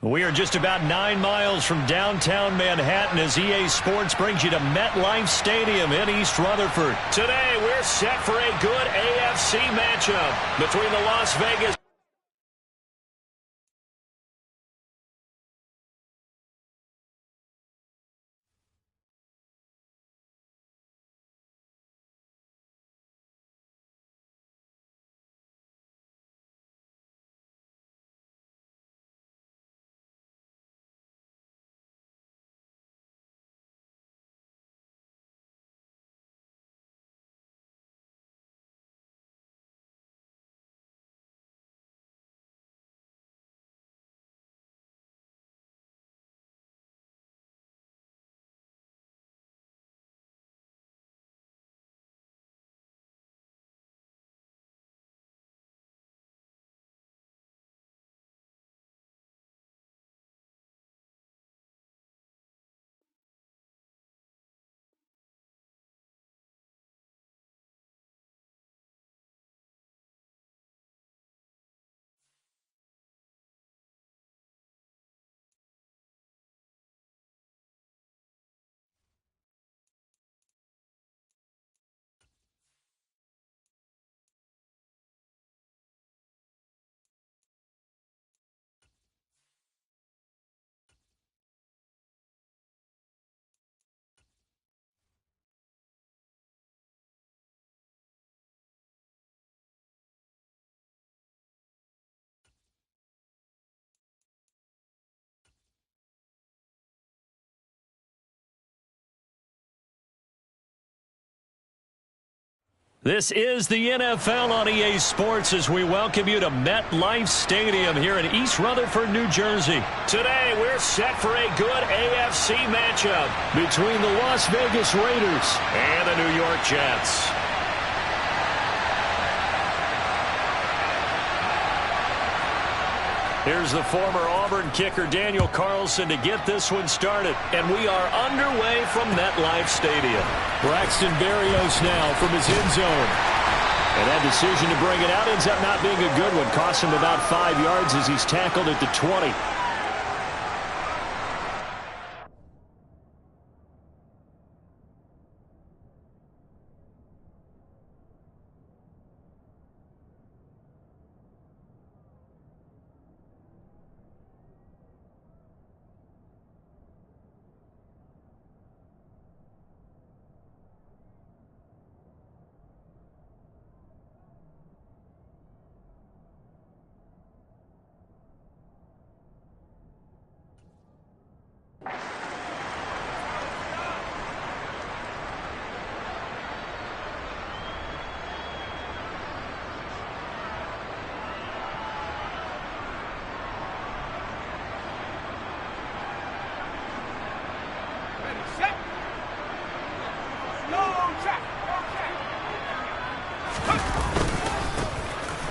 We are just about 9 miles from downtown Manhattan as EA Sports brings you to MetLife Stadium in East Rutherford. Today, we're set for a good AFC matchup between the Las Vegas This is the NFL on EA Sports as we welcome you to MetLife Stadium here in East Rutherford, New Jersey. Today, we're set for a good AFC matchup between the Las Vegas Raiders and the New York Jets. Here's the former Auburn kicker Daniel Carlson to get this one started. And we are underway from MetLife Stadium. Braxton Berrios now from his end zone. And that decision to bring it out ends up not being a good one. Costs him about 5 yards as he's tackled at the 20.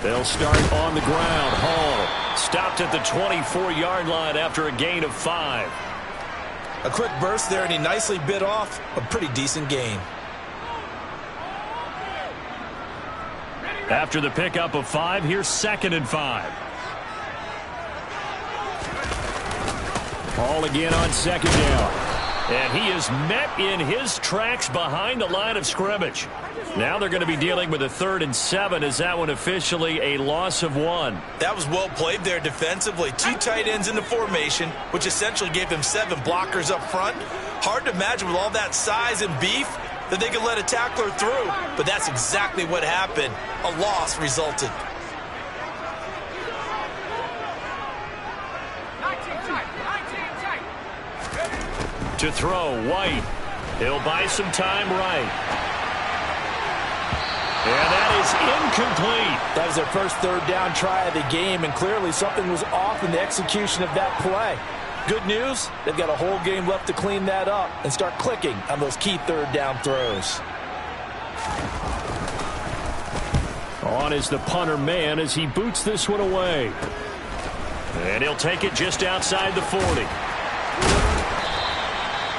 They'll start on the ground. Hall stopped at the 24-yard line after a gain of 5. A quick burst there, and he nicely bit off a pretty decent gain. After the pickup of 5, here's 2nd and 5. Hall again on 2nd down. And he is met in his tracks behind the line of scrimmage. Now they're going to be dealing with a 3rd and 7 as that one officially a loss of 1. That was well played there defensively. 2 tight ends in the formation, which essentially gave them 7 blockers up front. Hard to imagine with all that size and beef that they could let a tackler through. But that's exactly what happened. A loss resulted. To throw, White. He'll buy some time right. And that is incomplete. That was their first 3rd down try of the game, and clearly something was off in the execution of that play. Good news, they've got a whole game left to clean that up and start clicking on those key 3rd down throws. On is the punter man as he boots this one away. And he'll take it just outside the 40.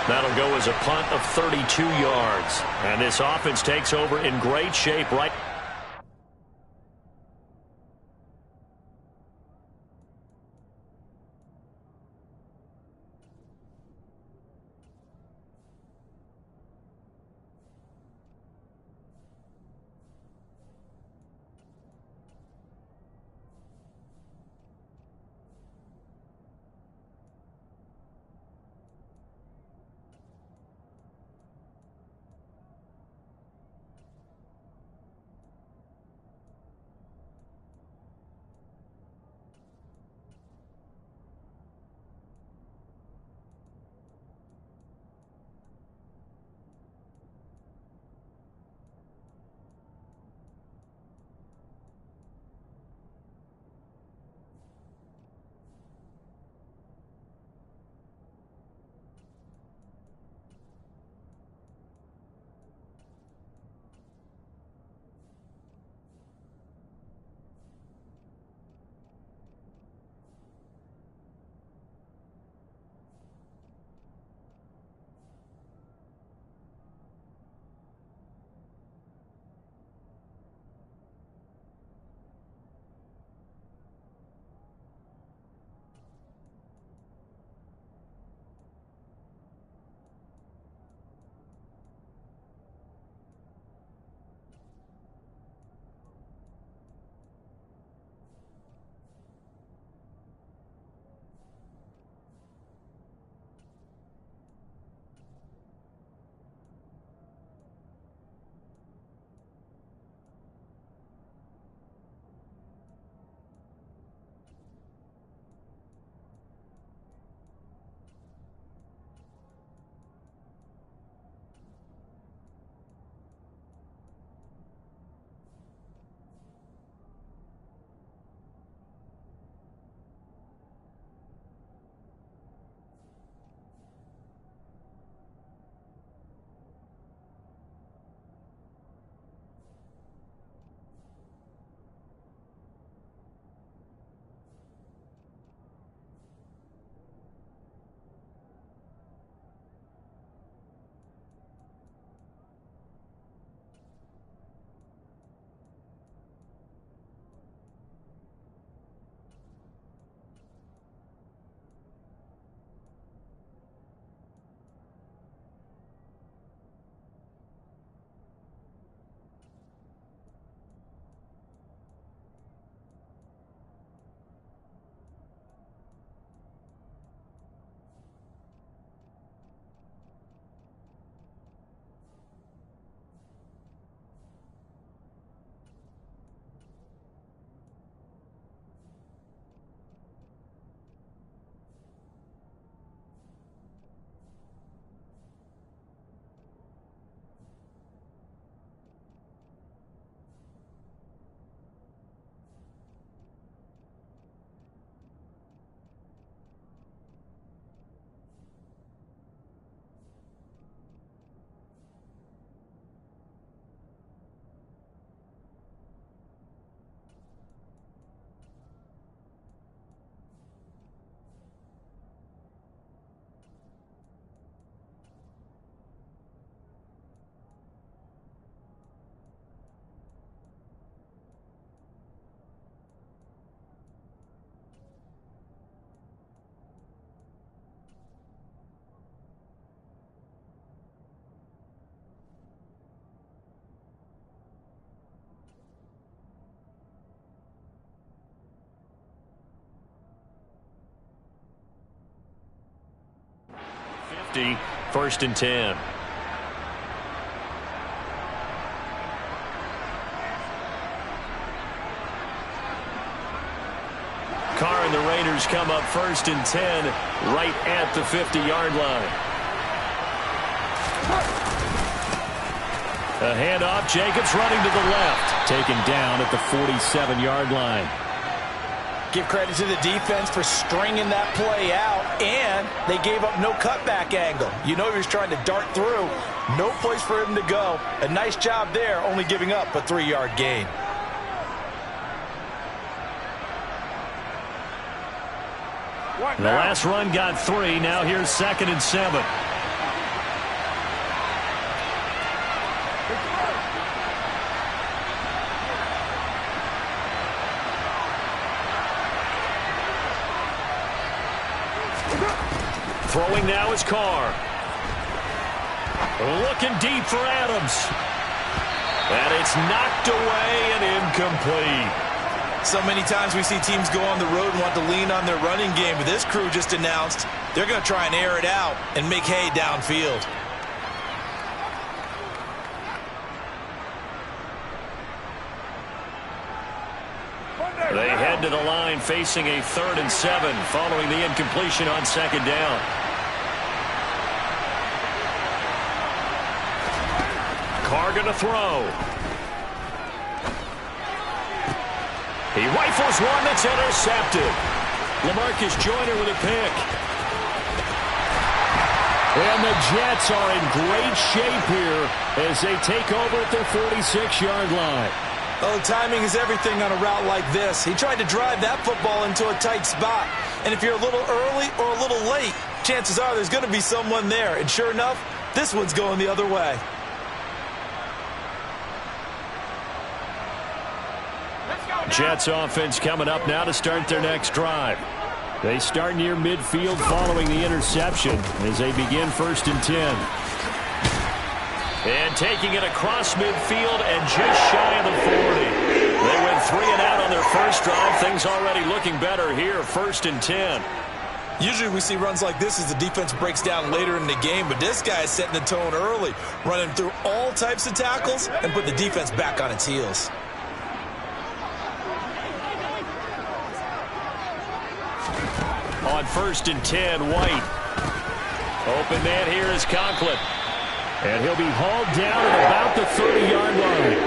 That'll go as a punt of 32 yards. And this offense takes over in great shape right. 50, 1st and 10. Carr and the Raiders come up 1st and 10 right at the 50-yard line. A handoff. Jacobs running to the left. Taken down at the 47-yard line. Give credit to the defense for stringing that play out, and they gave up no cutback angle. You know he was trying to dart through. No place for him to go. A nice job there, only giving up a 3-yard gain. The last run got 3. Now here's 2nd and 7. Throwing now is Carr. Looking deep for Adams. And it's knocked away and incomplete. So many times we see teams go on the road and want to lean on their running game, but this crew just announced they're going to try and air it out and make hay downfield. They head to the line facing a 3rd and 7 following the incompletion on 2nd down. Carr going to throw. He rifles one that's intercepted. LaMarcus Joyner with a pick. And the Jets are in great shape here as they take over at their 46-yard line. Oh, timing is everything on a route like this. He tried to drive that football into a tight spot. And if you're a little early or a little late, chances are there's going to be someone there. And sure enough, this one's going the other way. Jets offense coming up now to start their next drive. They start near midfield following the interception as they begin 1st and 10. And taking it across midfield and just shy of the 40. They went 3 and out on their first drive. Things already looking better here, 1st and 10. Usually we see runs like this as the defense breaks down later in the game, but this guy is setting the tone early, running through all types of tackles and put the defense back on its heels. On 1st and 10, White. Open man here is Conklin. And he'll be hauled down at about the 30-yard line.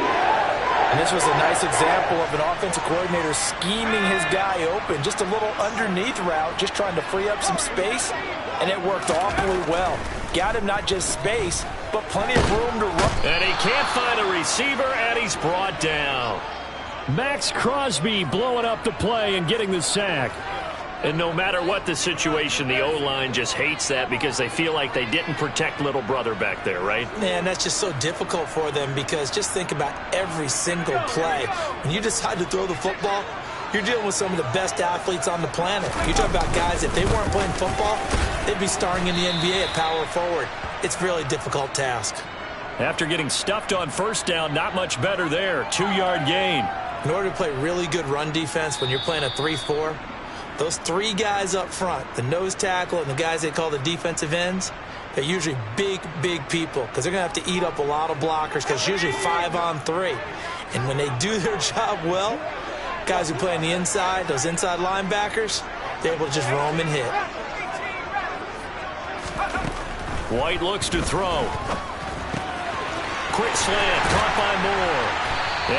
And this was a nice example of an offensive coordinator scheming his guy open. Just a little underneath route, just trying to free up some space, and it worked awfully well. Got him not just space, but plenty of room to run. And he can't find a receiver, and he's brought down. Max Crosby blowing up the play and getting the sack. And no matter what the situation, the O-line just hates that because they feel like they didn't protect little brother back there, right? Man, that's just so difficult for them because just think about every single play. When you decide to throw the football, you're dealing with some of the best athletes on the planet. You're talking about guys, if they weren't playing football, they'd be starring in the NBA at power forward. It's a really difficult task. After getting stuffed on 1st down, not much better there. 2-yard gain. In order to play really good run defense when you're playing a 3-4, those 3 guys up front, the nose tackle and the guys they call the defensive ends, they're usually big, big people because they're going to have to eat up a lot of blockers because it's usually 5 on 3. And when they do their job well, guys who play on the inside, those inside linebackers, they're able to just roam and hit. White looks to throw. Quick slant, caught by Moore.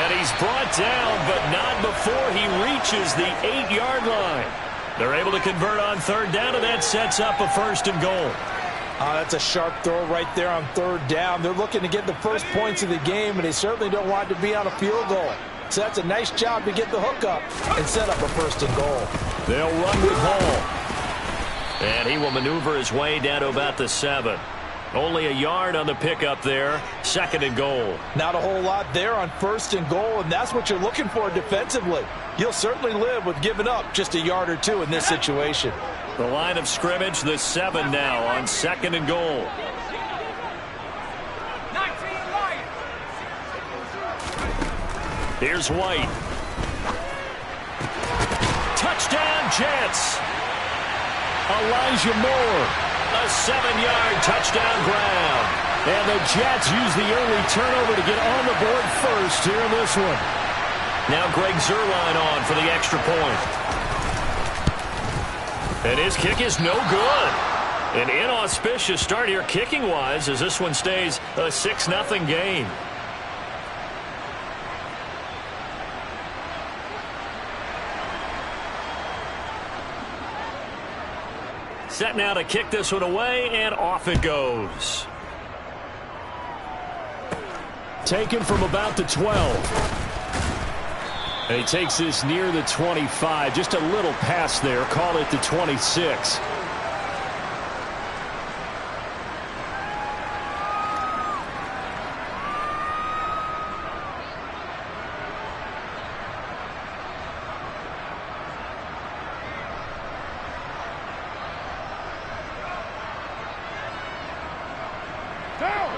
And he's brought down, but not before he reaches the 8-yard line. They're able to convert on 3rd down, and that sets up a 1st and goal. That's a sharp throw right there on 3rd down. They're looking to get the first points of the game, and they certainly don't want it to be on a field goal. So that's a nice job to get the hook up and set up a 1st and goal. They'll run with Hall. And he will maneuver his way down to about the 7. Only a yard on the pickup there. 2nd and goal. Not a whole lot there on 1st and goal, and that's what you're looking for defensively. You'll certainly live with giving up just a yard or 2 in this situation. The line of scrimmage, the 7 now on 2nd and goal. Here's White. Touchdown, Jets. Elijah Moore A 7-yard touchdown ground. And the Jets use the early turnover to get on the board first here in this one. Now Greg Zuerlein on for the extra point. And his kick is no good. An inauspicious start here kicking-wise as this one stays a 6-0 game. Set now to kick this one away, and off it goes. Taken from about the 12. And he takes this near the 25. Just a little pass there. Call it the 26.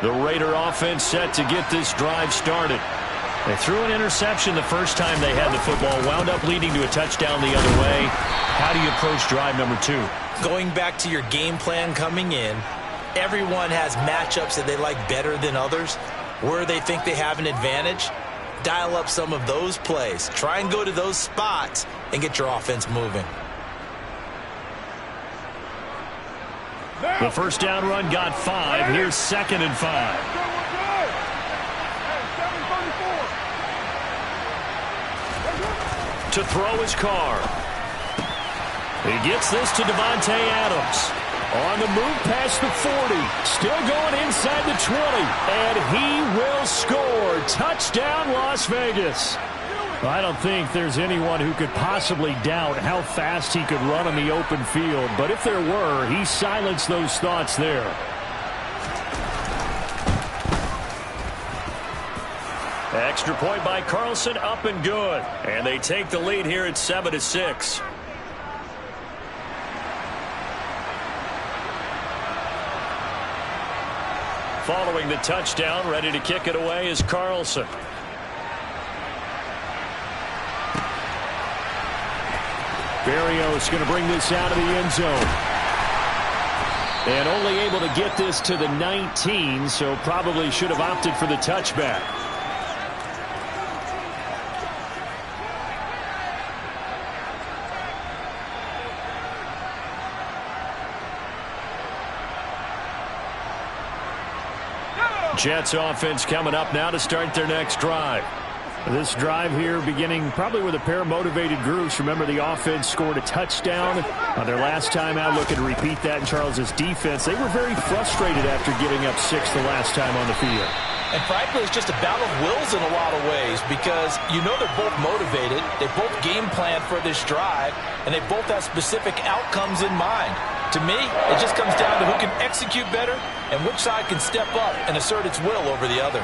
The Raider offense set to get this drive started. They threw an interception the first time they had the football, wound up leading to a touchdown the other way. How do you approach drive number 2? Going back to your game plan coming in, everyone has matchups that they like better than others. Where they think they have an advantage, dial up some of those plays. Try and go to those spots and get your offense moving. The first down run got 5. Here's 2nd and 5. To throw his car. He gets this to Devontae Adams. On the move past the 40. Still going inside the 20. And he will score. Touchdown, Las Vegas. I don't think there's anyone who could possibly doubt how fast he could run on the open field. But if there were, he silenced those thoughts there. Extra point by Carlson, up and good. And they take the lead here at 7-6. Following the touchdown, ready to kick it away is Carlson. Berrios going to bring this out of the end zone. And only able to get this to the 19, so probably should have opted for the touchback. Jets offense coming up now to start their next drive. This drive here beginning probably with a pair of motivated groups. Remember, the offense scored a touchdown on their last time out. Looking to repeat that in Charles's defense. They were very frustrated after giving up 6 the last time on the field. And frankly, it's just a battle of wills in a lot of ways because you know they're both motivated. They both game plan for this drive, and they both have specific outcomes in mind. To me, it just comes down to who can execute better and which side can step up and assert its will over the other.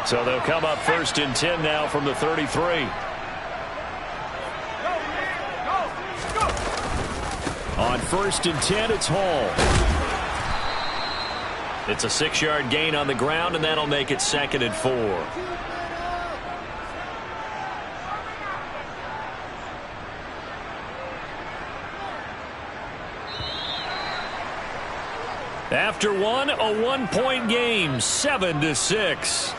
So they'll come up 1st and 10 now from the 33. On 1st and 10, it's Hall. It's a 6-yard gain on the ground, and that'll make it 2nd and 4. After one, a 1-point game, 7-6.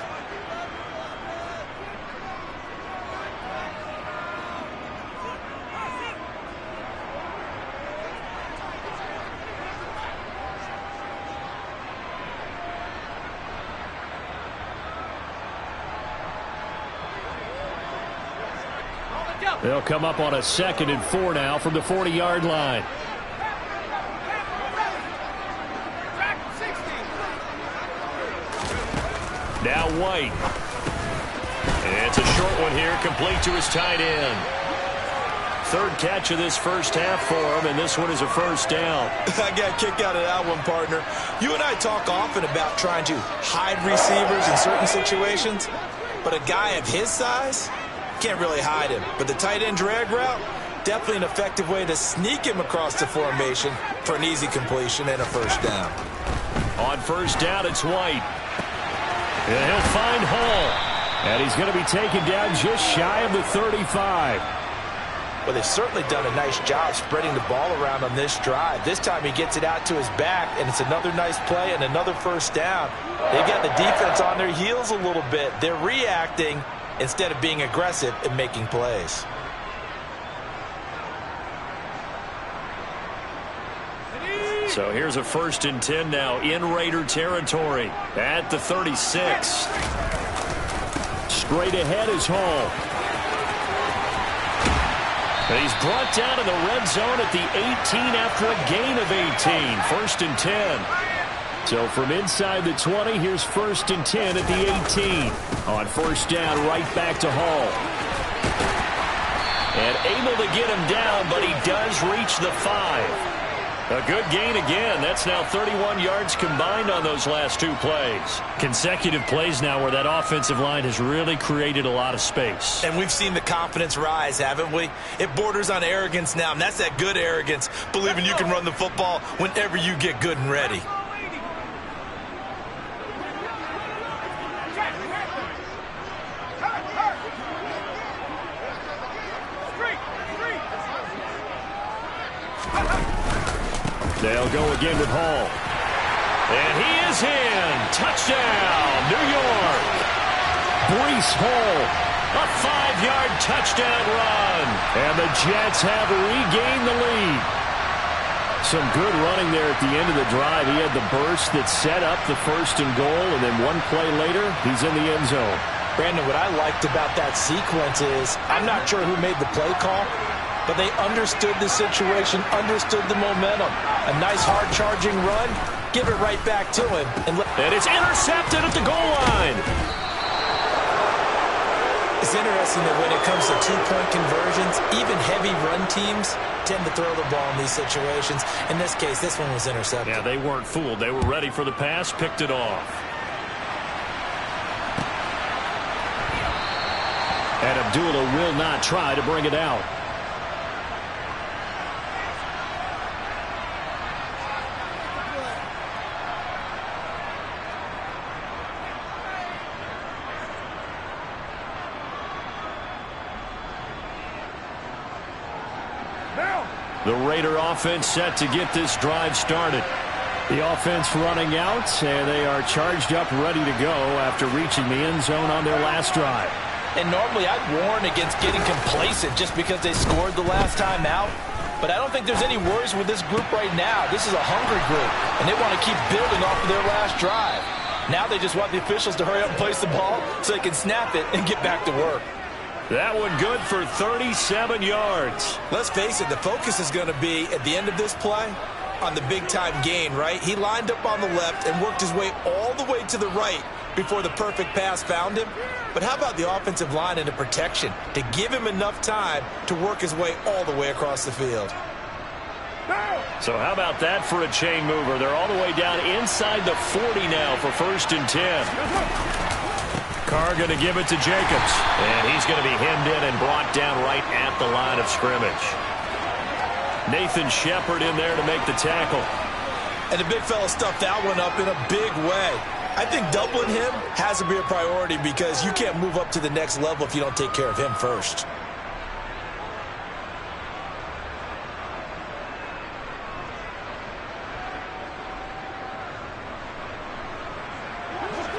They'll come up on a 2nd and 4 now from the 40-yard line. Now White. And it's a short one here, complete to his tight end. 3rd catch of this first half for him, and this one is a first down. I got a kick out of that one, partner. You and I talk often about trying to hide receivers in certain situations, but a guy of his size can't really hide him. But the tight end drag route, definitely an effective way to sneak him across the formation for an easy completion and a first down. On first down, it's White. And he'll find Hall. And he's going to be taken down just shy of the 35. Well, they've certainly done a nice job spreading the ball around on this drive. This time he gets it out to his back, and it's another nice play and another first down. They've got the defense on their heels a little bit. They're reacting instead of being aggressive and making plays. So here's a 1st and 10 now in Raider territory at the 36. Straight ahead is Hall. And he's brought down in the red zone at the 18 after a gain of 18. 1st and 10. So from inside the 20, here's 1st and 10 at the 18. On 1st down, right back to Hall. And able to get him down, but he does reach the 5. A good gain again. That's now 31 yards combined on those last 2 plays. Consecutive plays now where that offensive line has really created a lot of space. And we've seen the confidence rise, haven't we? It borders on arrogance now, and that's that good arrogance, believing you can run the football whenever you get good and ready. They'll go again with Hall. And he is in. Touchdown, New York. Breece Hall, a 5-yard touchdown run. And the Jets have regained the lead. Some good running there at the end of the drive. He had the burst that set up the 1st and goal, and then one play later, he's in the end zone. Brandon, what I liked about that sequence is I'm not sure who made the play call, but they understood the situation, understood the momentum. A nice hard-charging run, give it right back to him. And it's intercepted at the goal line. It's interesting that when it comes to 2-point conversions, even heavy run teams tend to throw the ball in these situations. In this case, this one was intercepted. Yeah, they weren't fooled. They were ready for the pass, picked it off. And Abdullah will not try to bring it out. The Raider offense set to get this drive started. The offense running out, and they are charged up, ready to go after reaching the end zone on their last drive. And normally I'd warn against getting complacent just because they scored the last time out. But I don't think there's any worries with this group right now. This is a hungry group, and they want to keep building off of their last drive. Now they just want the officials to hurry up and place the ball so they can snap it and get back to work. That one good for 37 yards. Let's face it, the focus is going to be, at the end of this play, on the big-time gain, right? He lined up on the left and worked his way all the way to the right before the perfect pass found him. But how about the offensive line and the protection to give him enough time to work his way all the way across the field? So how about that for a chain mover? They're all the way down inside the 40 now for 1st and 10. Carr going to give it to Jacobs. And he's going to be hemmed in and brought down right at the line of scrimmage. Nathan Shepard in there to make the tackle. And the big fella stuffed that one up in a big way. I think doubling him has to be a priority because you can't move up to the next level if you don't take care of him first.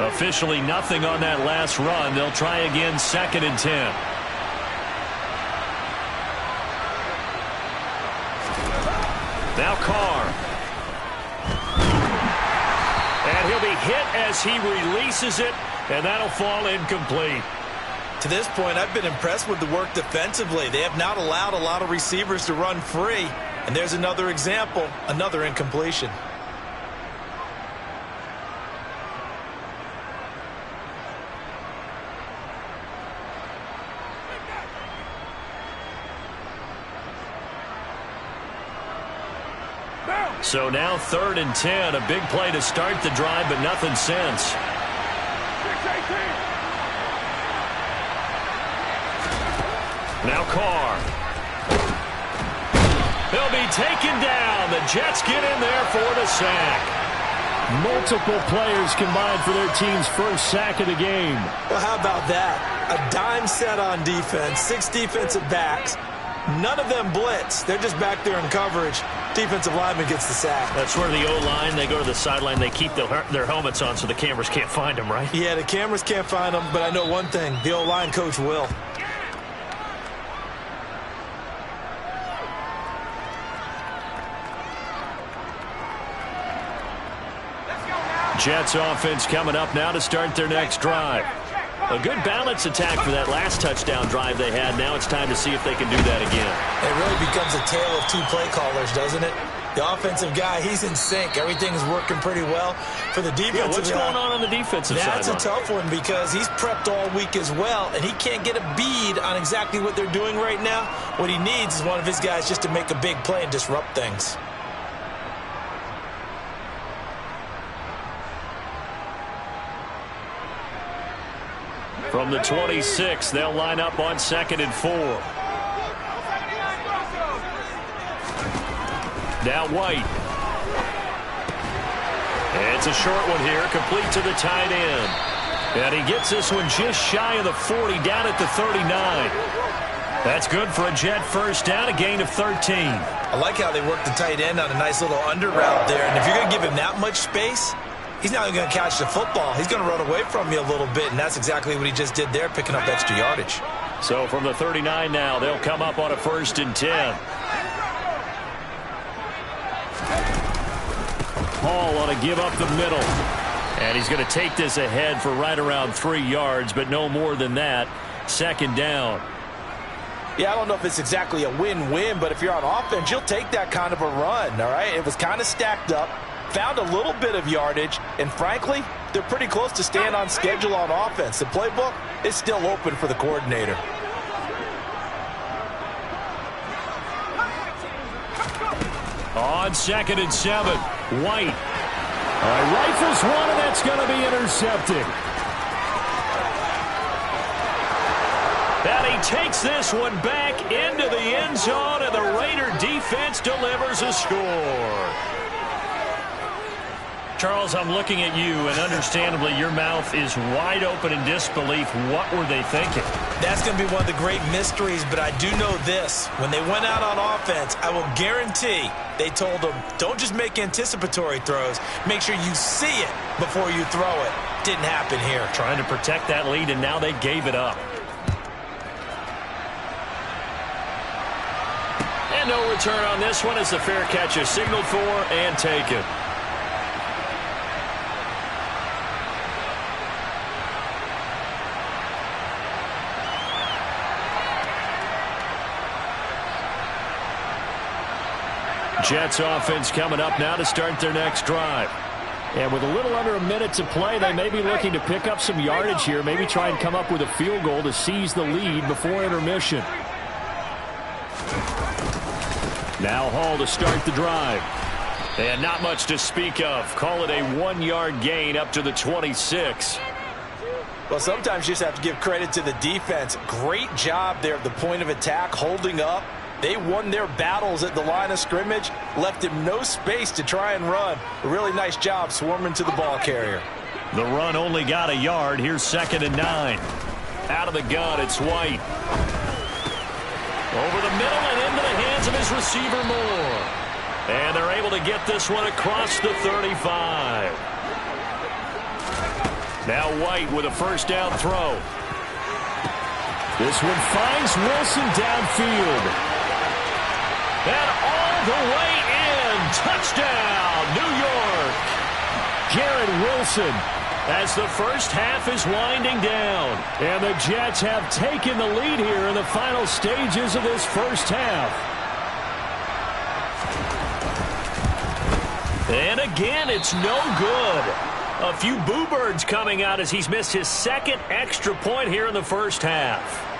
Officially nothing on that last run. They'll try again, 2nd and 10. Now Carr. And he'll be hit as he releases it, and that'll fall incomplete. To this point, I've been impressed with the work defensively. They have not allowed a lot of receivers to run free. And there's another example, another incompletion. So now 3rd and 10, a big play to start the drive, but nothing since. Now Carr. He'll be taken down. The Jets get in there for the sack. Multiple players combined for their team's first sack of the game. Well, how about that? A dime set on defense, 6 defensive backs. None of them blitz. They're just back there in coverage. Defensive lineman gets the sack. That's where the O-line, they go to the sideline, they keep their helmets on so the cameras can't find them, right? Yeah, the cameras can't find them, but I know one thing. The O-line coach will. Jets offense coming up now to start their next drive. A good balance attack for that last touchdown drive they had. Now it's time to see if they can do that again. It really becomes a tale of two play callers, doesn't it? The offensive guy, he's in sync. Everything's working pretty well. For the defensive what's going on the defensive side? That's a tough one because he's prepped all week as well, and he can't get a bead on exactly what they're doing right now. What he needs is one of his guys just to make a big play and disrupt things. From the 26, they'll line up on 2nd and 4. Now White. It's a short one here, complete to the tight end. And he gets this one just shy of the 40, down at the 39. That's good for a Jet first down, a gain of 13. I like how they work the tight end on a nice little under route there. And if you're going to give him that much space, he's not even going to catch the football. He's going to run away from you a little bit, and that's exactly what he just did there, picking up extra yardage. So from the 39 now, they'll come up on a 1st and 10. Hall on a give up the middle. And he's going to take this ahead for right around 3 yards, but no more than that. 2nd down. Yeah, I don't know if it's exactly a win-win, but if you're on offense, you'll take that kind of a run, all right? It was kind of stacked up. Found a little bit of yardage, and frankly, they're pretty close to staying on schedule on offense. The playbook is still open for the coordinator. On 2nd and 7, White. Rifles one, and that's going to be intercepted. And he takes this one back into the end zone, and the Raider defense delivers a score. Charles, I'm looking at you, and understandably, your mouth is wide open in disbelief. What were they thinking? That's going to be one of the great mysteries, but I do know this. When they went out on offense, I will guarantee they told them, don't just make anticipatory throws. Make sure you see it before you throw it. Didn't happen here. Trying to protect that lead, and now they gave it up. And no return on this one as the fair catch is signaled for and taken. Jets offense coming up now to start their next drive. And with a little under a minute to play, they may be looking to pick up some yardage here, maybe try and come up with a field goal to seize the lead before intermission. Now Hall to start the drive. And not much to speak of. Call it a 1-yard gain up to the 26. Well, sometimes you just have to give credit to the defense. Great job there at the point of attack, holding up. They won their battles at the line of scrimmage, left him no space to try and run. A really nice job swarming to the ball carrier. The run only got a yard. Here's 2nd and 9. Out of the gun, it's White. Over the middle and into the hands of his receiver Moore. And they're able to get this one across the 35. Now White with a first down throw. This one finds Wilson downfield. And all the way in. Touchdown, New York. Garrett Wilson as the first half is winding down. And the Jets have taken the lead here in the final stages of this first half. And again, it's no good. A few boo birds coming out as he's missed his 2nd extra point here in the first half.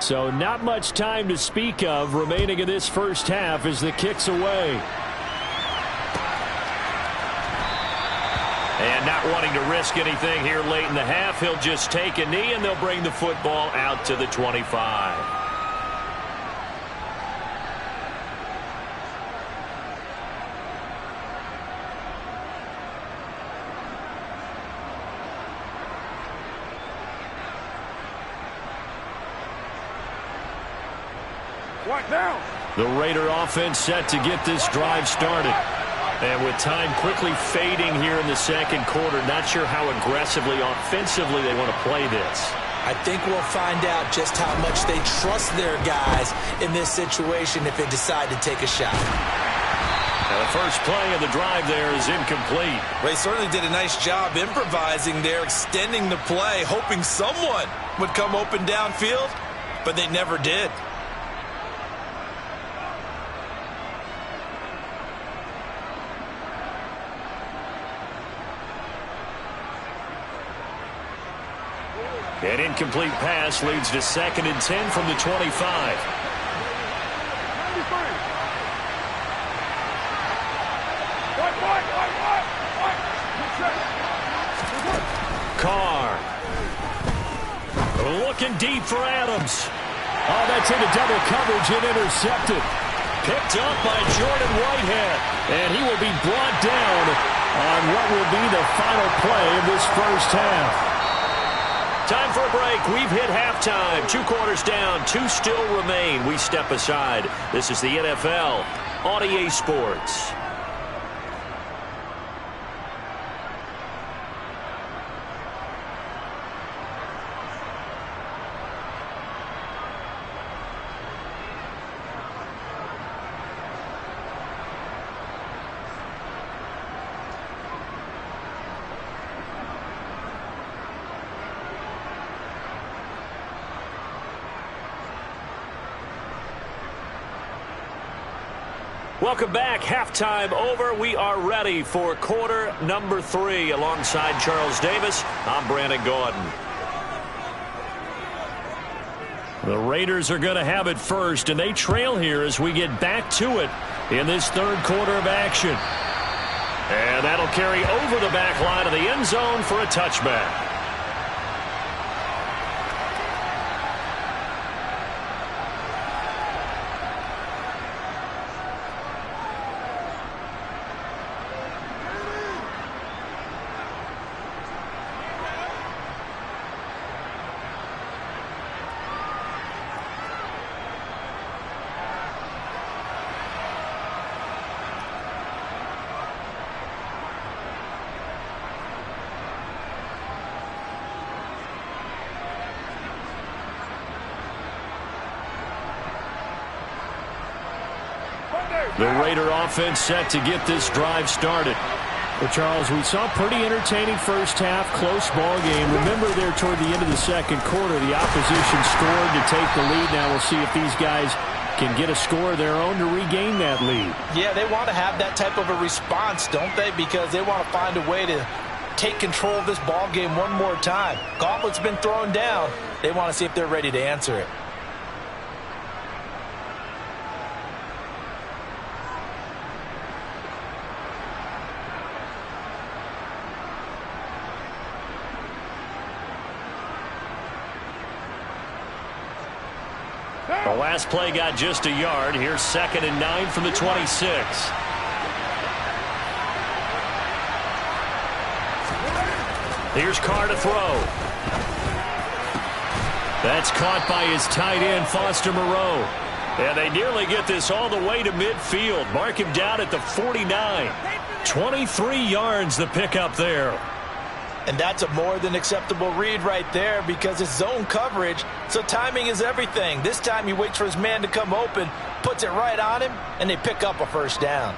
So not much time to speak of remaining in this first half as the kick's away. And not wanting to risk anything here late in the half, he'll just take a knee and they'll bring the football out to the 25. The Raider offense set to get this drive started. And with time quickly fading here in the second quarter, not sure how aggressively, offensively they want to play this. I think we'll find out just how much they trust their guys in this situation if they decide to take a shot. Now the first play of the drive there is incomplete. They certainly did a nice job improvising there, extending the play, hoping someone would come open downfield, but they never did. An incomplete pass leads to 2nd and 10 from the 25. Carr. Looking deep for Adams. Oh, that's into double coverage and intercepted. Picked up by Jordan Whitehead. And he will be brought down on what will be the final play of this first half. Time for a break. We've hit halftime. 2 quarters down. 2 still remain. We step aside. This is the NFL on EA Sports. Welcome back. Halftime over. We are ready for quarter number 3. Alongside Charles Davis, I'm Brandon Gordon. The Raiders are going to have it first, and they trail here as we get back to it in this third quarter of action. And that'll carry over the back line of the end zone for a touchback. The Raider offense set to get this drive started. Well, Charles, we saw a pretty entertaining first half, close ball game. Remember there toward the end of the second quarter, the opposition scored to take the lead. Now we'll see if these guys can get a score of their own to regain that lead. Yeah, they want to have that type of a response, don't they? Because they want to find a way to take control of this ball game one more time. Gauntlet's been thrown down. They want to see if they're ready to answer it. The last play got just a yard. Here's 2nd and 9 from the 26. Here's Carr to throw. That's caught by his tight end, Foster Moreau. And they nearly get this all the way to midfield. Mark him down at the 49. 23 yards the pickup there. And that's a more than acceptable read right there because it's zone coverage, so timing is everything. This time he waits for his man to come open, puts it right on him, and they pick up a first down.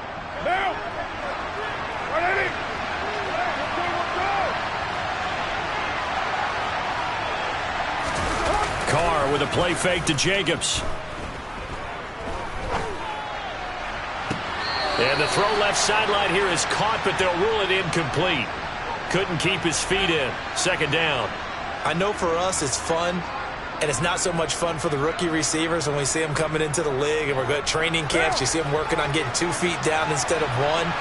Carr with a play fake to Jacobs. And the throw left sideline here is caught, but they'll rule it incomplete. Couldn't keep his feet in. 2nd down. I know for us it's fun, and it's not so much fun for the rookie receivers when we see them coming into the league and we're going to training camps. You see them working on getting 2 feet down instead of 1.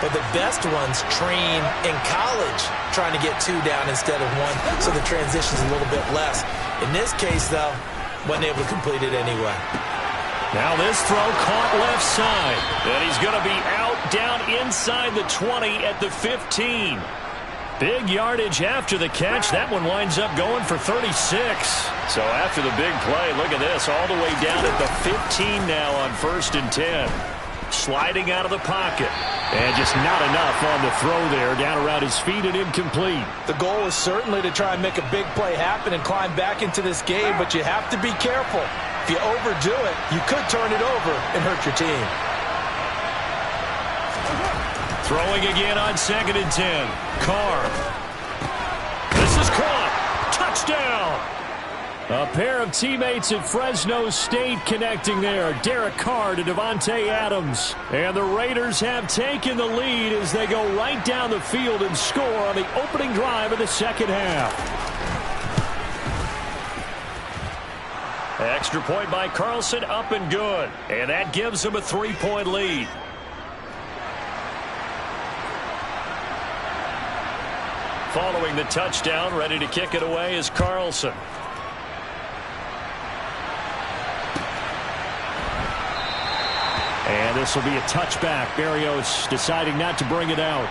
But the best ones train in college trying to get 2 down instead of 1, so the transition's a little bit less. In this case, though, wasn't able to complete it anyway. Now this throw caught left side. And he's going to be out down inside the 20 at the 15. Big yardage after the catch. That one winds up going for 36. So after the big play, look at this, all the way down at the 15 now on 1st and 10. Sliding out of the pocket. And just not enough on the throw there, down around his feet and incomplete. The goal is certainly to try and make a big play happen and climb back into this game, but you have to be careful. If you overdo it, you could turn it over and hurt your team. Throwing again on 2nd and 10. Carr. This is caught. Touchdown. A pair of teammates at Fresno State connecting there. Derek Carr to Devontae Adams. And the Raiders have taken the lead as they go right down the field and score on the opening drive of the second half. Extra point by Carlson, up and good. And that gives them a 3-point lead. Following the touchdown, ready to kick it away is Carlson. And this will be a touchback. Berrios deciding not to bring it out.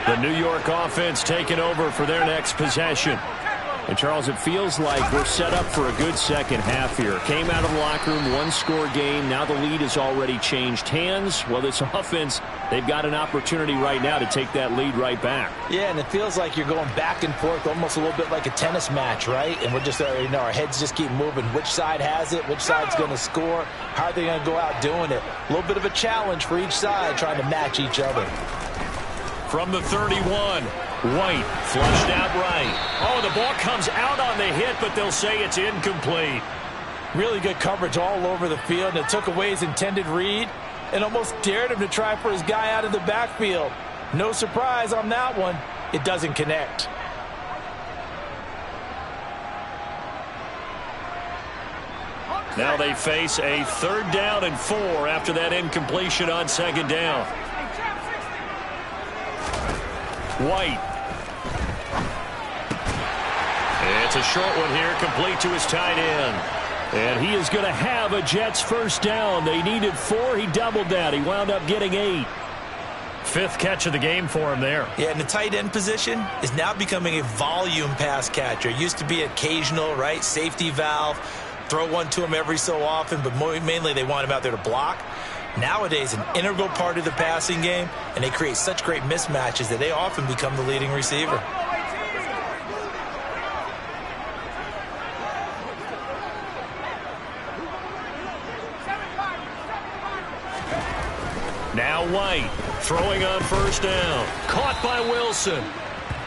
The New York offense taking over for their next possession. And, Charles, it feels like we're set up for a good second half here. Came out of the locker room, one-score game. Now the lead has already changed hands. Well, this offense, they've got an opportunity right now to take that lead right back. Yeah, and it feels like you're going back and forth, almost a little bit like a tennis match, right? And we're just, our heads just keep moving. Which side has it? Which side's going to score? How are they going to go out doing it? A little bit of a challenge for each side, trying to match each other. From the 31, White flushed out right. Oh, the ball comes out on the hit, but they'll say it's incomplete. Really good coverage all over the field, and it took away his intended read and almost dared him to try for his guy out of the backfield. No surprise on that one. It doesn't connect. Now they face a 3rd down and 4 after that incompletion on 2nd down. White. It's a short one here, complete to his tight end. And he is going to have a Jets first down. They needed 4. He doubled that. He wound up getting 8. 5th catch of the game for him there. Yeah, and the tight end position is now becoming a volume pass catcher. It used to be occasional, right? Safety valve. Throw one to him every so often, but mainly they want him out there to block. Nowadays, an integral part of the passing game, and they create such great mismatches that they often become the leading receiver. Now White throwing on 1st down. Caught by Wilson.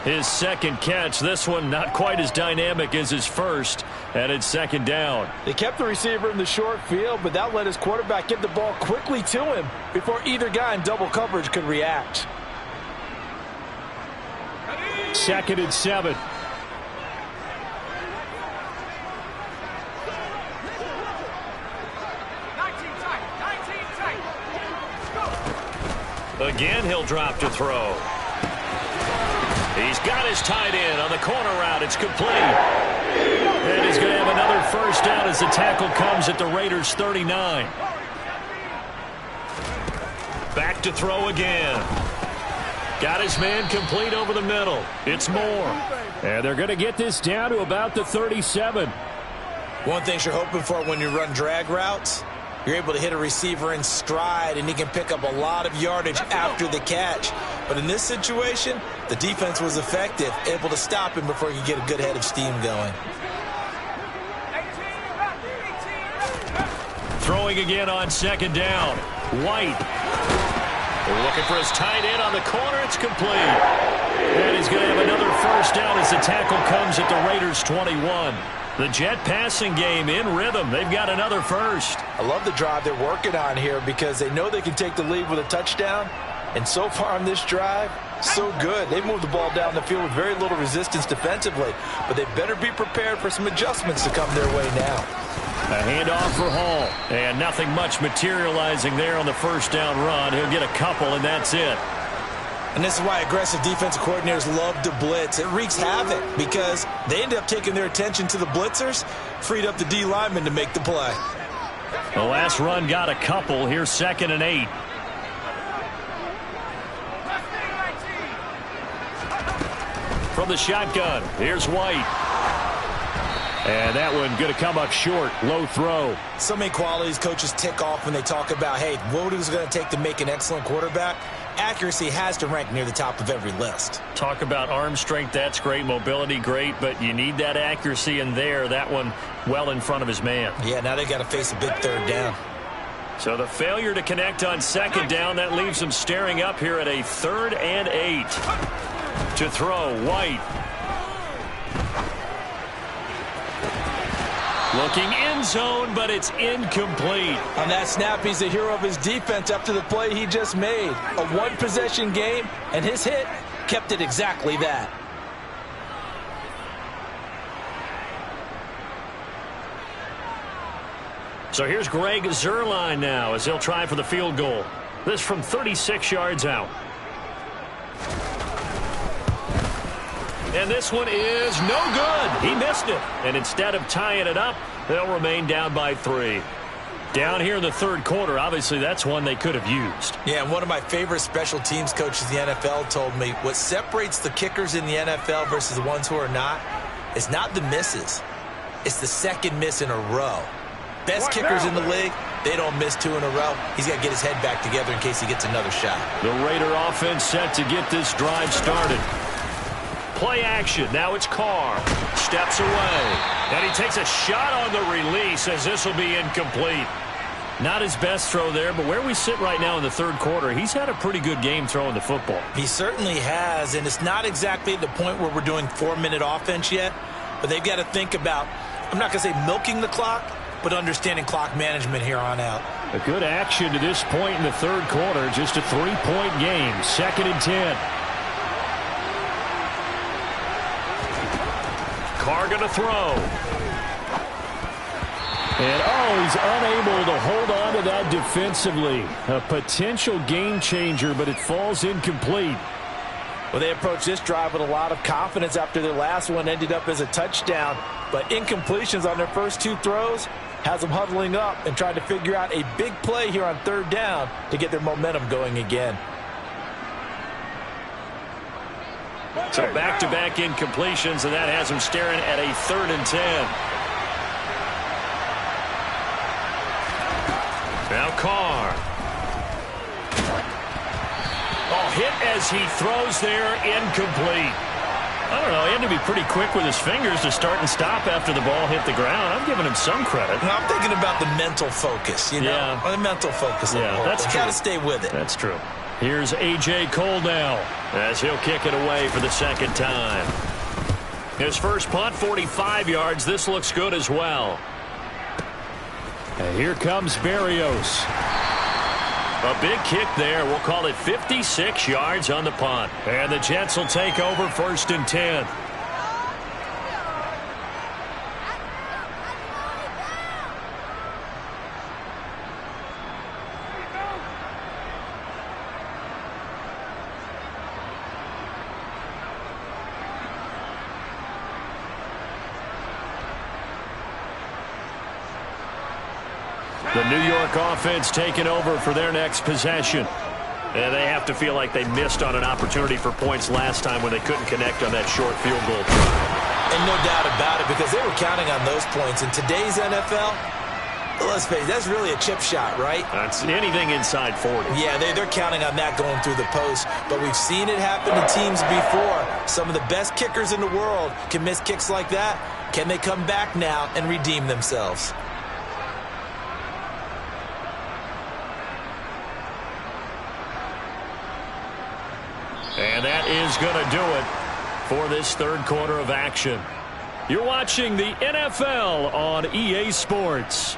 His 2nd catch. This one not quite as dynamic as his first. And it's 2nd down. They kept the receiver in the short field, but that let his quarterback get the ball quickly to him before either guy in double coverage could react. 2nd and 7. Again, he'll drop to throw. He's got his tight end on the corner route. It's complete. And he's going to have another first down as the tackle comes at the Raiders' 39. Back to throw again. Got his man complete over the middle. It's Moore. And they're going to get this down to about the 37. One thing you're hoping for when you run drag routes, you're able to hit a receiver in stride, and he can pick up a lot of yardage after the catch. But in this situation, the defense was effective, able to stop him before he could get a good head of steam going. Throwing again on 2nd down. White. They're looking for his tight end on the corner. It's complete. And he's going to have another first down as the tackle comes at the Raiders' 21. The Jet passing game in rhythm. They've got another first. I love the drive they're working on here because they know they can take the lead with a touchdown. And so far on this drive, so good. They moved the ball down the field with very little resistance defensively. But they better be prepared for some adjustments to come their way now. A handoff for Hall. And nothing much materializing there on the first down run. He'll get a couple, and that's it. And this is why aggressive defensive coordinators love to blitz. It wreaks havoc because they end up taking their attention to the blitzers, freed up the D lineman to make the play. The last run got a couple. Here's 2nd and 8. From the shotgun, here's White. And that one going to come up short. Low throw. So many qualities coaches tick off when they talk about, hey, what is it going to take to make an excellent quarterback? Accuracy has to rank near the top of every list. Talk about arm strength, that's great. Mobility, great. But you need that accuracy in there. That one well in front of his man. Yeah, now they got to face a big 3rd down. So the failure to connect on 2nd down, that leaves them staring up here at a 3rd and 8. To throw, White. Looking end zone, but it's incomplete. On that snap, he's the hero of his defense after the play he just made. A one-possession game, and his hit kept it exactly that. So here's Greg Zuerlein now as he'll try for the field goal. This from 36 yards out. And this one is no good. He missed it. And instead of tying it up, they'll remain down by 3. Down here in the 3rd quarter, obviously that's one they could have used. Yeah, and one of my favorite special teams coaches in the NFL told me what separates the kickers in the NFL versus the ones who are not is not the misses. It's the 2nd miss in a row. Best kickers in the league, they don't miss 2 in a row. He's got to get his head back together in case he gets another shot. The Raider offense set to get this drive started. Play action. Now it's Carr. Steps away. And he takes a shot on the release as this will be incomplete. Not his best throw there, but where we sit right now in the 3rd quarter, he's had a pretty good game throwing the football. He certainly has, and it's not exactly at the point where we're doing 4-minute offense yet, but they've got to think about, I'm not going to say milking the clock, but understanding clock management here on out. A good action to this point in the 3rd quarter. Just a 3-point game. 2nd and 10. Carr going to throw. And, he's unable to hold on to that defensively. A potential game changer, but it falls incomplete. Well, they approached this drive with a lot of confidence after their last one ended up as a touchdown. But incompletions on their first 2 throws has them huddling up and trying to figure out a big play here on 3rd down to get their momentum going again. So back-to-back incompletions, and that has them staring at a 3rd and 10. Now Carr. Hit as he throws there, incomplete. I don't know, he had to be pretty quick with his fingers to start and stop after the ball hit the ground. I'm giving him some credit. Well, I'm thinking about the mental focus, you know? Yeah. The mental focus. Yeah, that's true. You got to stay with it. That's true. Here's A.J. Cole now as he'll kick it away for the 2nd time. His first punt, 45 yards. This looks good as well. And here comes Berrios. A big kick there. We'll call it 56 yards on the punt. And the Jets will take over 1st and 10. The New York offense taking over for their next possession. And they have to feel like they missed on an opportunity for points last time when they couldn't connect on that short field goal. And no doubt about it, because they were counting on those points. In today's NFL, let's face it, that's really a chip shot, right? That's anything inside 40. Yeah, they're counting on that going through the post. But we've seen it happen to teams before. Some of the best kickers in the world can miss kicks like that. Can they come back now and redeem themselves? And that is going to do it for this 3rd quarter of action. You're watching the NFL on EA Sports.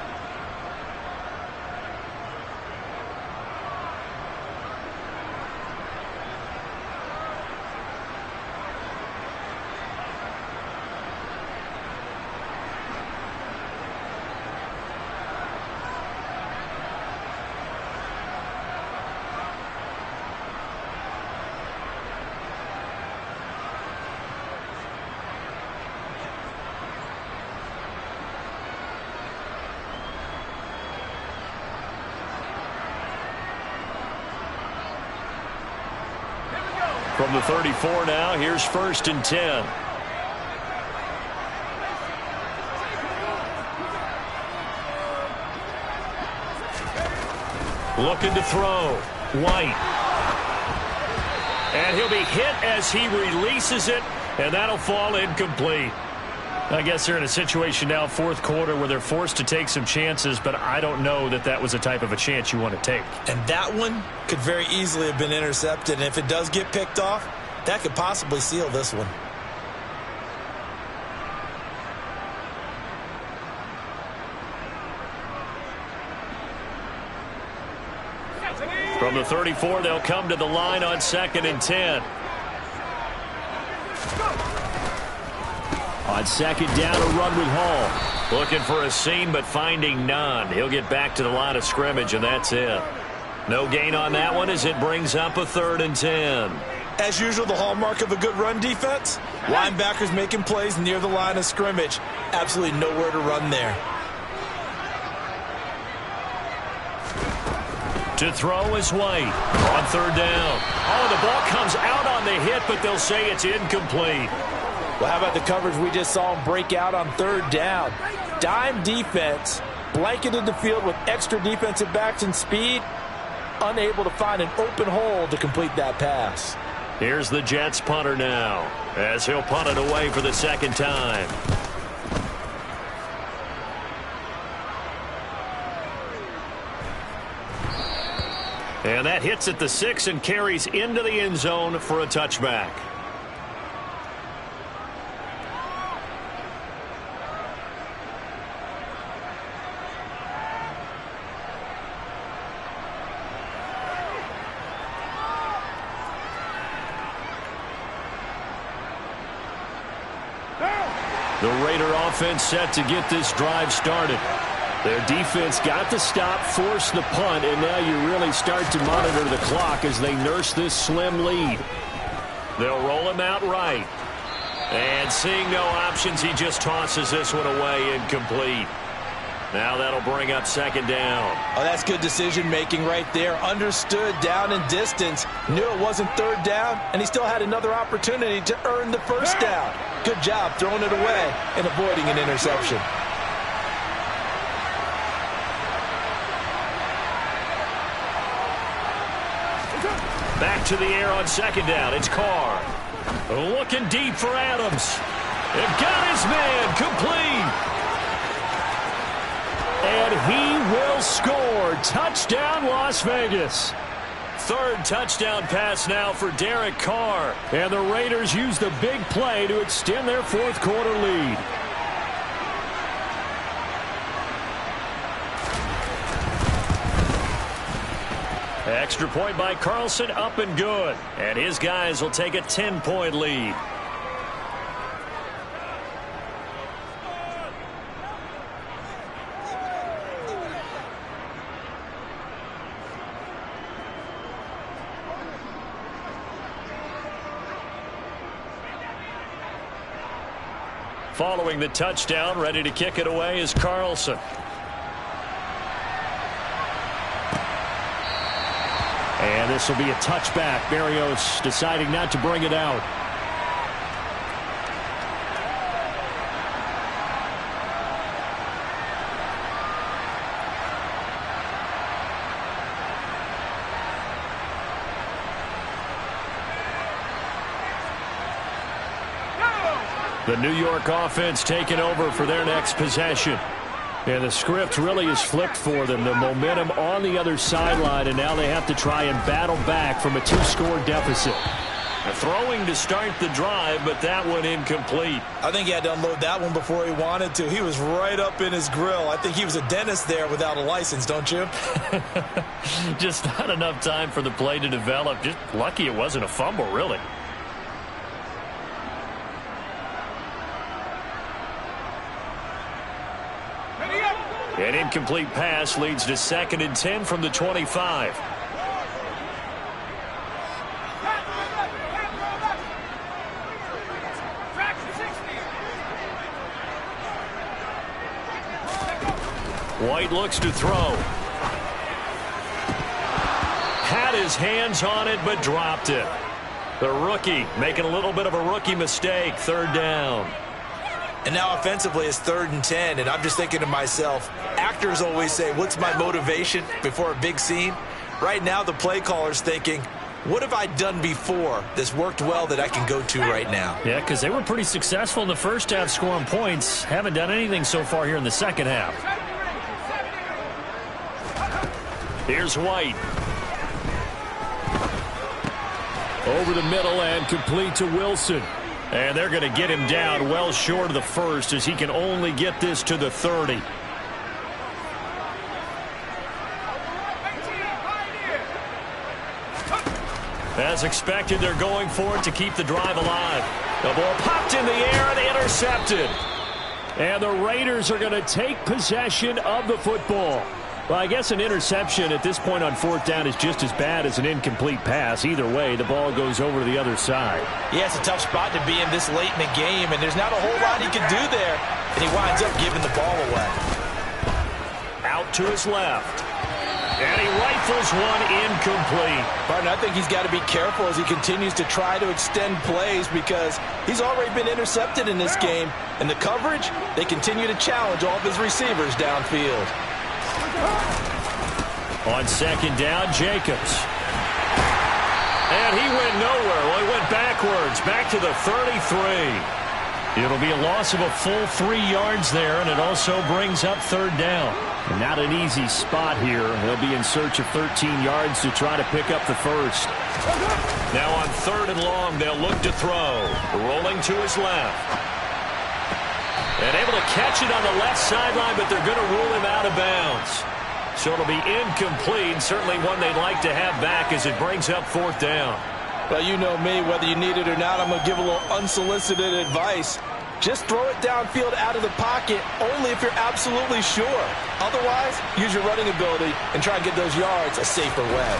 From the 34 now, here's 1st and 10. Looking to throw. White. And he'll be hit as he releases it, and that'll fall incomplete. I guess they're in a situation now, 4th quarter, where they're forced to take some chances, but I don't know that that was the type of a chance you want to take. And that one could very easily have been intercepted, and if it does get picked off, that could possibly seal this one. From the 34, they'll come to the line on 2nd and 10. On 2nd down, a run with Hall. Looking for a seam, but finding none. He'll get back to the line of scrimmage, and that's it. No gain on that one as it brings up a 3rd and 10. As usual, the hallmark of a good run defense, linebackers making plays near the line of scrimmage. Absolutely nowhere to run there. To throw is White on 3rd down. Oh, the ball comes out on the hit, but they'll say it's incomplete. Well, how about the coverage we just saw him break out on 3rd down? Dime defense, blanketed the field with extra defensive backs and speed, unable to find an open hole to complete that pass. Here's the Jets punter now, as he'll punt it away for the 2nd time. And that hits at the 6 and carries into the end zone for a touchback. The Raider offense set to get this drive started. Their defense got the stop, forced the punt, and now you really start to monitor the clock as they nurse this slim lead. They'll roll him out right. And seeing no options, he just tosses this one away incomplete. Now that'll bring up 2nd down. Oh, that's good decision-making right there. Understood down and distance. Knew it wasn't 3rd down, and he still had another opportunity to earn the 1st down. Good job throwing it away and avoiding an interception. Back to the air on 2nd down. It's Carr. Looking deep for Adams. It got his man complete. And he will score. Touchdown, Las Vegas. 3rd touchdown pass now for Derek Carr. And the Raiders use the big play to extend their 4th quarter lead. Extra point by Carlson, up and good. And his guys will take a 10-point lead. Following the touchdown, ready to kick it away is Carlson. And this will be a touchback. Berrios deciding not to bring it out. The New York offense taking over for their next possession. And the script really is flipped for them. The momentum on the other sideline, and now they have to try and battle back from a 2-score deficit. Throwing to start the drive, but that one incomplete. I think he had to unload that one before he wanted to. He was right up in his grill. I think he was a dentist there without a license, don't you? Just not enough time for the play to develop. Just lucky it wasn't a fumble, really. An incomplete pass leads to 2nd and 10 from the 25. White looks to throw. Had his hands on it, but dropped it. The rookie making a little bit of a rookie mistake. Third down. And now offensively it's 3rd and 10, and I'm just thinking to myself, actors always say, what's my motivation before a big scene? Right now the play caller's thinking, what have I done before that's worked well that I can go to right now? Yeah, because they were pretty successful in the first half scoring points. Haven't done anything so far here in the second half. Here's White. Over the middle and complete to Wilson. And they're going to get him down well short of the first as he can only get this to the 30. As expected, they're going for it to keep the drive alive. The ball popped in the air and intercepted. And the Raiders are going to take possession of the football. Well, I guess an interception at this point on 4th down is just as bad as an incomplete pass. Either way, the ball goes over to the other side. Yeah, it's a tough spot to be in this late in the game, and there's not a whole lot he can do there. And he winds up giving the ball away. Out to his left. And he rifles one incomplete. Partner, I think he's got to be careful as he continues to try to extend plays because he's already been intercepted in this game. And the coverage, they continue to challenge all of his receivers downfield. On 2nd down, Jacobs. And he went nowhere. Well, he went backwards, back to the 33. It'll be a loss of a full 3 yards there, and it also brings up 3rd down. Not an easy spot here. They'll be in search of 13 yards to try to pick up the first. Now on 3rd and long, they'll look to throw. Rolling to his left. And able to catch it on the left sideline, but they're going to rule him out of bounds. So it'll be incomplete, certainly one they'd like to have back as it brings up 4th down. Well, you know me, whether you need it or not, I'm going to give a little unsolicited advice. Just throw it downfield out of the pocket only if you're absolutely sure. Otherwise, use your running ability and try and get those yards a safer way.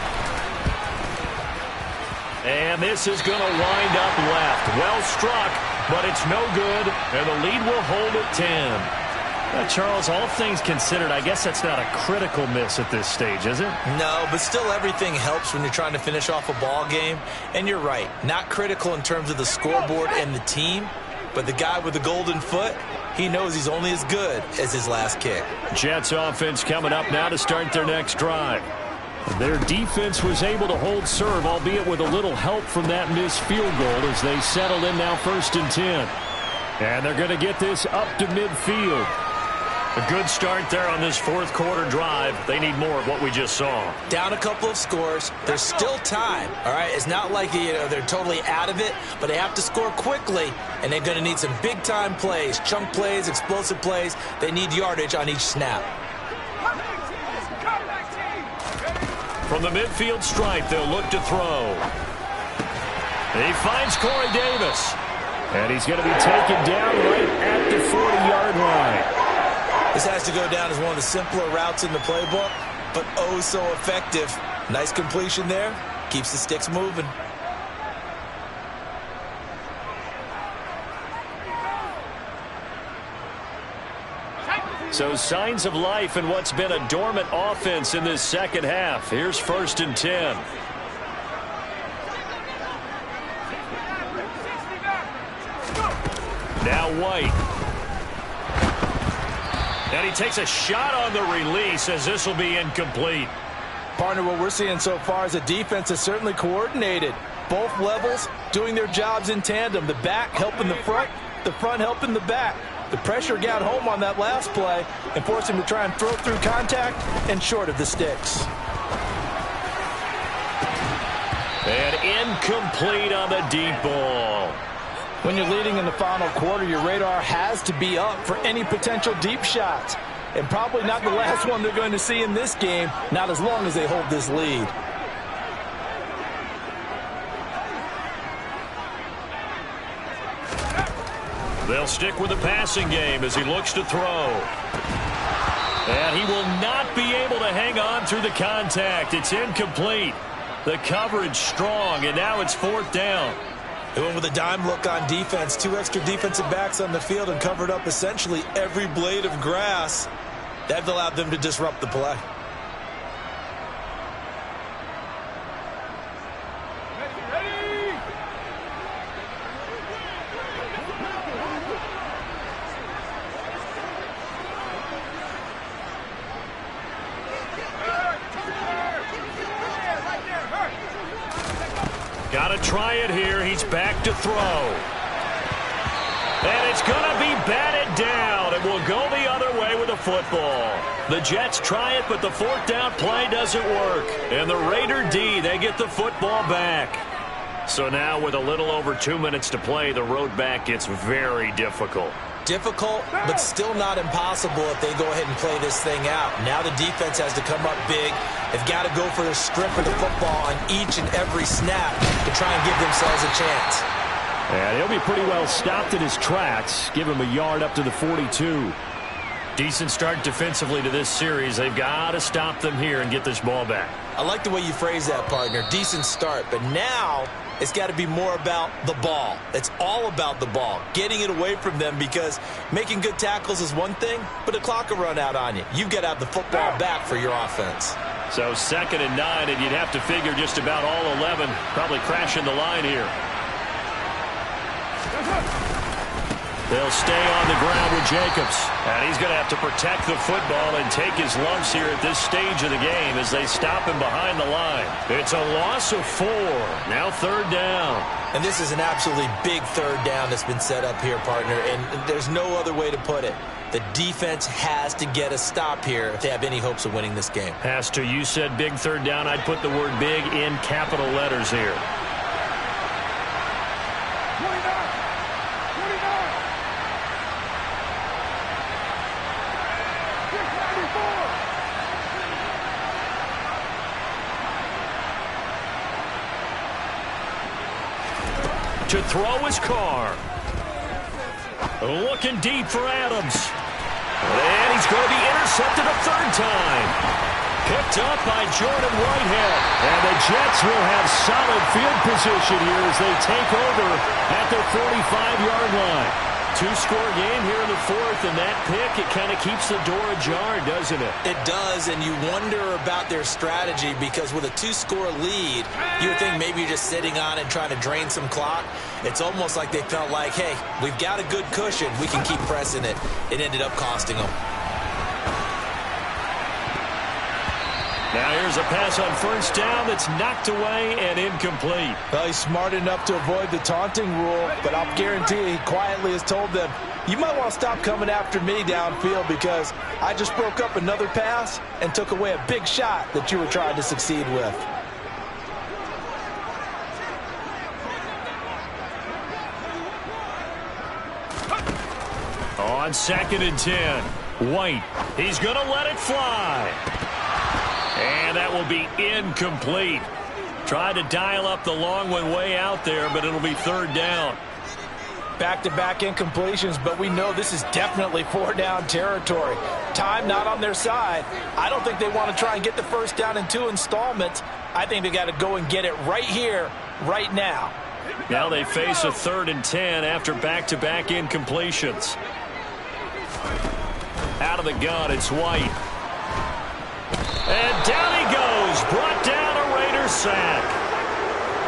And this is going to wind up left. Well struck, but it's no good, and the lead will hold at 10. Now, Charles, all things considered, I guess that's not a critical miss at this stage, is it? No, but still everything helps when you're trying to finish off a ball game. And you're right, not critical in terms of the scoreboard and the team, but the guy with the golden foot, he knows he's only as good as his last kick. Jets offense coming up now to start their next drive. Their defense was able to hold serve, albeit with a little help from that missed field goal as they settled in now 1st and 10. And they're going to get this up to midfield. A good start there on this 4th quarter drive. They need more of what we just saw. Down a couple of scores. There's still time, all right? It's not like they're totally out of it, but they have to score quickly, and they're going to need some big-time plays, chunk plays, explosive plays. They need yardage on each snap. From the midfield stripe, they'll look to throw. He finds Corey Davis. And he's going to be taken down right at the 40-yard line. This has to go down as one of the simpler routes in the playbook, but oh so effective. Nice completion there. Keeps the sticks moving. So signs of life in what's been a dormant offense in this second half. Here's 1st and 10. Now White. And he takes a shot on the release as this will be incomplete. Partner, what we're seeing so far is the defense is certainly coordinated. Both levels doing their jobs in tandem. The back helping the front helping the back. The pressure got home on that last play and forced him to try and throw through contact and short of the sticks. And incomplete on the deep ball. When you're leading in the final quarter, your radar has to be up for any potential deep shots. And probably not the last one they're going to see in this game, not as long as they hold this lead. They'll stick with the passing game as he looks to throw. And he will not be able to hang on through the contact. It's incomplete. The coverage strong, and now it's 4th down. They went with a dime look on defense. 2 extra defensive backs on the field and covered up essentially every blade of grass. That allowed them to disrupt the play. try it here. He's back to throw. And it's going to be batted down, and will go the other way with the football. The Jets try it, but the fourth down play doesn't work. And the Raider D, they get the football back. So now with a little over 2 minutes to play, the road back gets very difficult. Difficult, but still not impossible if they go ahead and play this thing out. Now the defense has to come up big. They've got to go for the strip of the football on each and every snap to try and give themselves a chance. And he'll be pretty well stopped in his tracks. Give him a yard up to the 42. Decent start defensively to this series. They've got to stop them here and get this ball back. I like the way you phrase that, partner. Decent start, but now it's got to be more about the ball. It's all about the ball, getting it away from them, because making good tackles is one thing, but the clock will run out on you. You've got to have the football back for your offense. So 2nd and 9, and you'd have to figure just about all 11 probably crashing the line here. They'll stay on the ground with Jacobs. And he's going to have to protect the football and take his lumps here at this stage of the game as they stop him behind the line. It's a loss of 4. Now 3rd down. And this is an absolutely big 3rd down that's been set up here, partner. And there's no other way to put it. The defense has to get a stop here if they have any hopes of winning this game. Has to. You said big 3rd down. I'd put the word big in capital letters here. 29. To throw his Carr. Looking deep for Adams. And he's going to be intercepted a 3rd time. Picked up by Jordan Whitehead. And the Jets will have solid field position here as they take over at their 45-yard line. 2-score game here in the 4th, and that pick, it kind of keeps the door ajar, doesn't it? It does, and you wonder about their strategy, because with a 2-score lead, you would think maybe you're just sitting on it trying to drain some clock. It's almost like they felt like, hey, we've got a good cushion. We can keep pressing it. It ended up costing them. Now here's a pass on 1st down that's knocked away and incomplete. Well, he's smart enough to avoid the taunting rule, but I'll guarantee you he quietly has told them, you might want to stop coming after me downfield, because I just broke up another pass and took away a big shot that you were trying to succeed with. On 2nd and 10, White, he's going to let it fly. And that will be incomplete. Tried to dial up the long one way out there, but it'll be 3rd down. Back-to-back incompletions, but we know this is definitely 4th-down territory. Time not on their side. I don't think they want to try and get the 1st down in 2 installments. I think they got to go and get it right here, right now. Now they face a 3rd and 10 after back-to-back incompletions. Out of the gun, it's White. And down he goes. Brought down a Raider sack.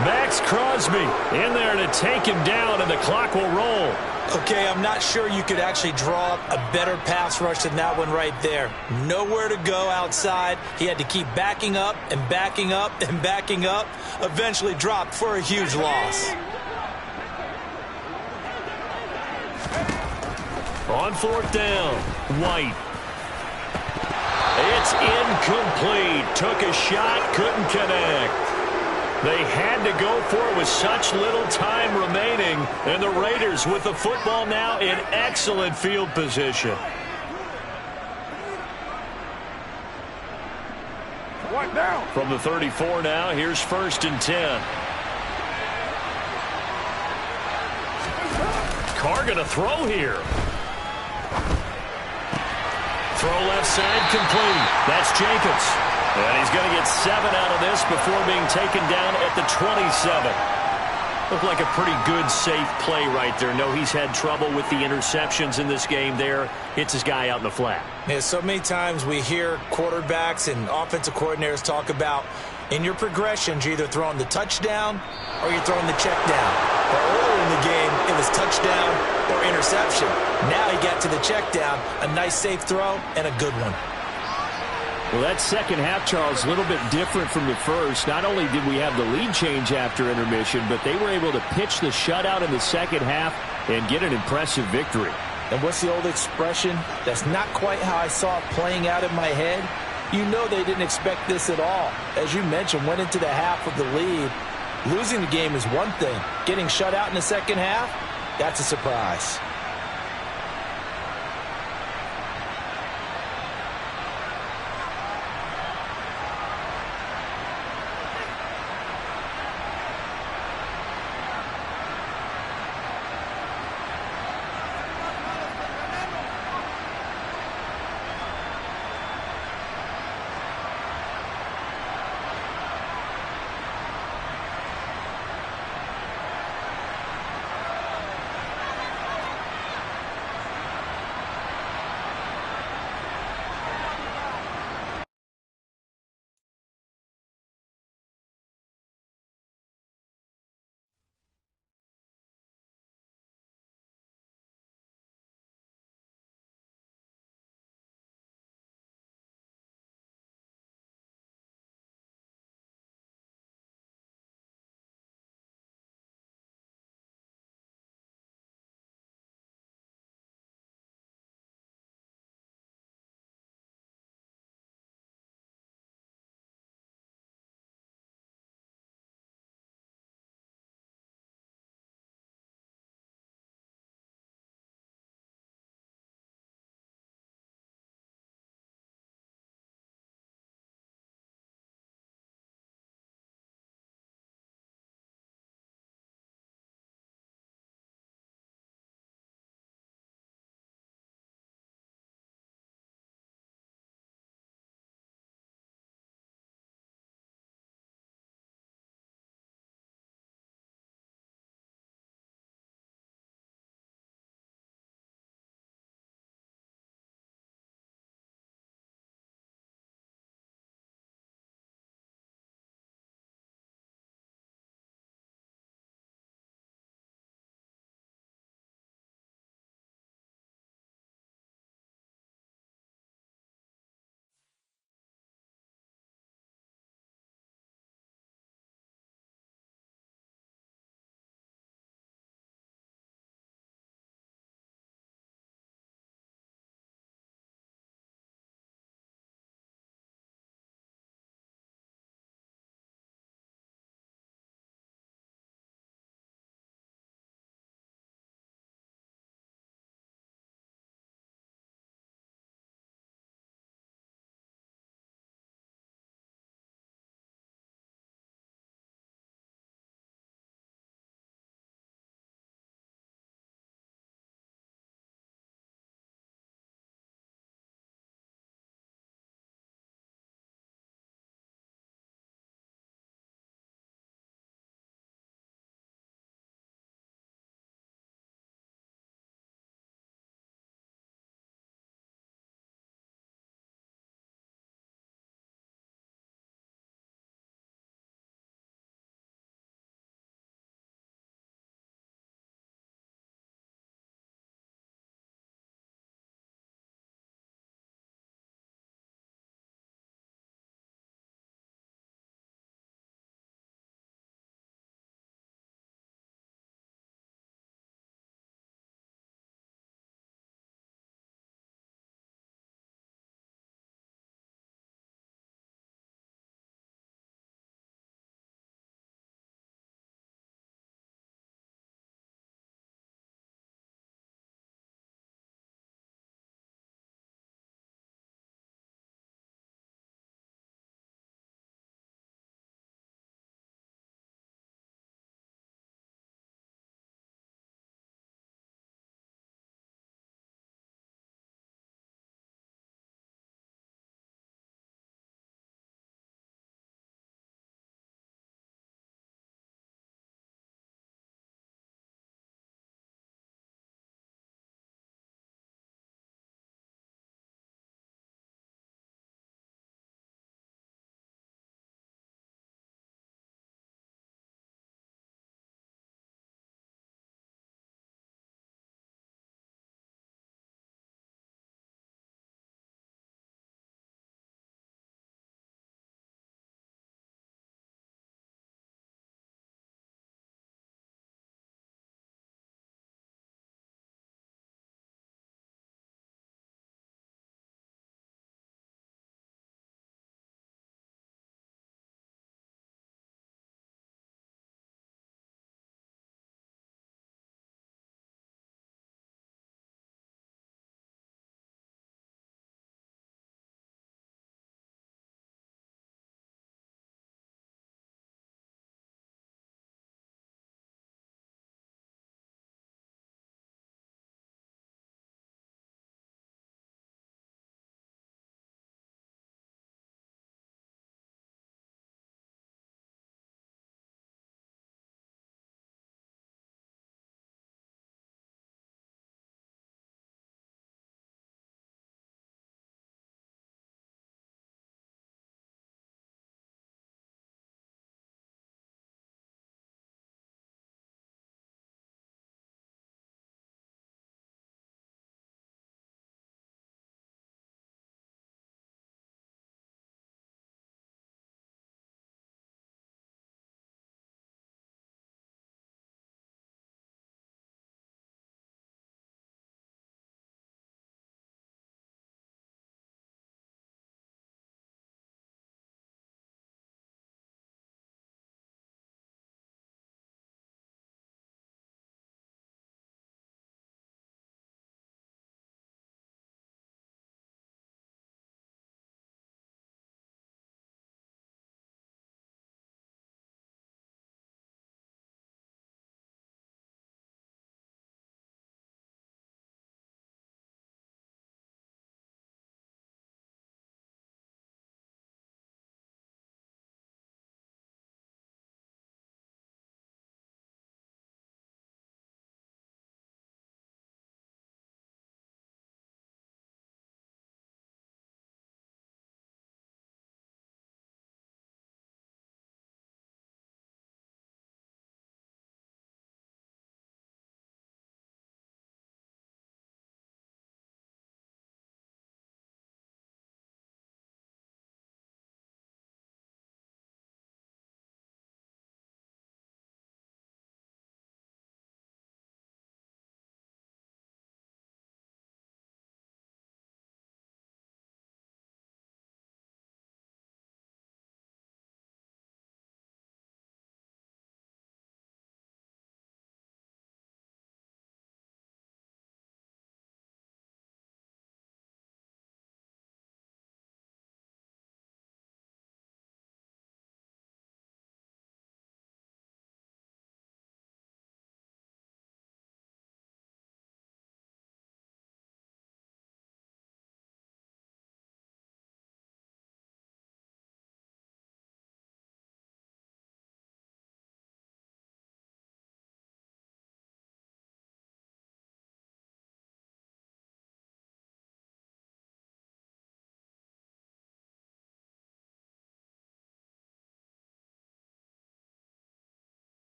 Max Crosby in there to take him down, and the clock will roll. Okay, I'm not sure you could actually draw up a better pass rush than that one right there. Nowhere to go outside. He had to keep backing up and backing up and backing up. Eventually dropped for a huge loss. On 4th down, White. It's incomplete. Took a shot, couldn't connect. They had to go for it with such little time remaining, and the Raiders with the football now in excellent field position. From the 34 now, here's 1st and 10. Carr going to throw here. Throw left side complete. That's Jacobs. And he's going to get 7 out of this before being taken down at the 27. Looked like a pretty good, safe play right there. No, he's had trouble with the interceptions in this game there. Hits his guy out in the flat. Yeah, so many times we hear quarterbacks and offensive coordinators talk about, in your progressions, you're either throwing the touchdown or you're throwing the check down. But earlier in the game, it was touchdown or interception. Now he got to the check down, a nice safe throw, and a good one. Well, that second half, Charles, a little bit different from the first. Not only did we have the lead change after intermission, but they were able to pitch the shutout in the second half and get an impressive victory. And what's the old expression? That's not quite how I saw it playing out in my head. You know they didn't expect this at all. As you mentioned, went into the half of the lead. Losing the game is one thing. Getting shut out in the second half, that's a surprise.